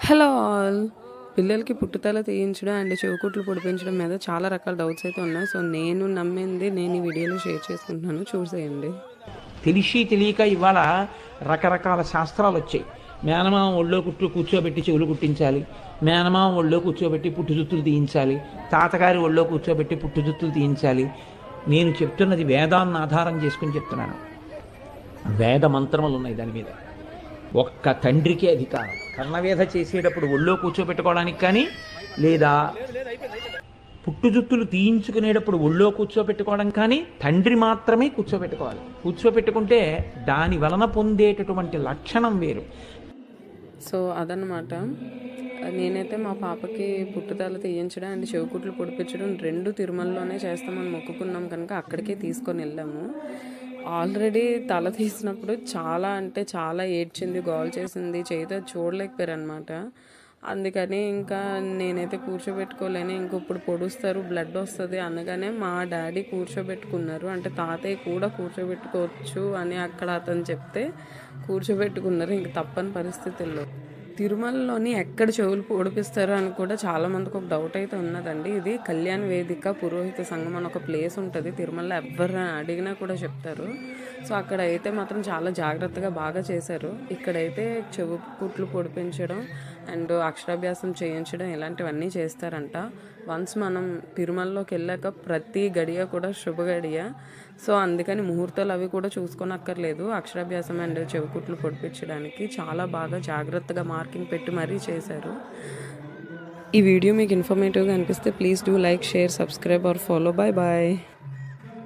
Hello all. పిల్లలకి పుట్టుతల తీయించడం and చెవికుట్లు పొడిపించడం మీద చాలా రకాల డౌట్స్ అయితే ఉన్నాయి. సో నేను నమ్మింది నేను ఈ వీడియోలో షేర్ చేసుకుంటున్నాను, చూసేయండి. తెలిసి తెలియక ఇవాళ రకరకాల శాస్త్రాలు వచ్చాయి. మేనమామ ఒళ్ళో కూర్చోబెట్టి చెవులు కుట్టించాలి, మేనమామ ఒళ్ళో కూర్చోబెట్టి పుట్టుజుత్తులు తీయించాలి, తాతగారి ఒళ్ళో కూర్చోబెట్టి పుట్టుజుత్తులు తీయించాలి. నేను చెప్తున్నది వేదాన్ని ఆధారం చేసుకుని చెప్తున్నాను. వేద మంత్రములు ఉన్నాయి దాని మీద. ఒక్క తండ్రికి అధికారం. కర్ణవేధ చేసేటప్పుడు ఒళ్ళో కూర్చోబెట్టుకోవడానికి కానీ, లేదా పుట్టుజుత్తులు తీయించుకునేటప్పుడు ఒళ్ళో కూర్చోబెట్టుకోవడం కానీ తండ్రి మాత్రమే కూర్చోబెట్టుకోవాలి. కూర్చోబెట్టుకుంటే దాని వలన పొందేటటువంటి లక్షణం వేరు. సో అదనమాట. నేనైతే మా పాపకి పుట్టుదల తీయించడం అండ్ చెవికుట్లు పొడిపించడం రెండు తిరుమలలోనే చేస్తామని మొక్కుకున్నాం కనుక అక్కడికే తీసుకొని వెళ్ళాము. ఆల్రెడీ తల తీసినప్పుడు చాలా అంటే చాలా ఏడ్చింది, గోల్ చేసింది, చేతితో చూడలేకపోయారు అనమాట. అందుకని ఇంకా నేనైతే కూర్చోబెట్టుకోలేను, ఇంక ఇప్పుడు పొడుస్తారు బ్లడ్ వస్తుంది అనగానే మా డాడీ కూర్చోబెట్టుకున్నారు. అంటే తాతయ్య కూడా కూర్చోబెట్టుకోవచ్చు అని అక్కడ అతను చెప్తే కూర్చోబెట్టుకున్నారు. ఇంక తప్పని పరిస్థితుల్లో. తిరుమలలోని ఎక్కడ చెవులు పొడిపిస్తారు అని కూడా చాలామందికి ఒక డౌట్ అయితే ఉన్నదండి. ఇది కళ్యాణ వేదిక పురోహిత సంఘం అని ఒక ప్లేస్ ఉంటుంది తిరుమలలో. ఎవరు అడిగినా కూడా చెప్తారు. సో అక్కడ అయితే మాత్రం చాలా జాగ్రత్తగా బాగా చేశారు. ఇక్కడైతే చెవు కుట్లు పొడిపించడం అండ్ అక్షరాభ్యాసం చేయించడం ఇలాంటివన్నీ చేస్తారంట. వన్స్ మనం తిరుమలలోకి వెళ్ళాక ప్రతి గడియ కూడా శుభ గడియ. సో అందుకని ముహూర్తాలు అవి కూడా చూసుకోనక్కర్లేదు. అక్షరాభ్యాసం అండ్ చెవికుట్లు పొడిపించడానికి చాలా బాగా జాగ్రత్తగా మార్కింగ్ పెట్టి మరీ చేశారు. ఈ వీడియో మీకు ఇన్ఫర్మేటివ్గా అనిపిస్తే please do like, share, subscribe or follow. Bye bye.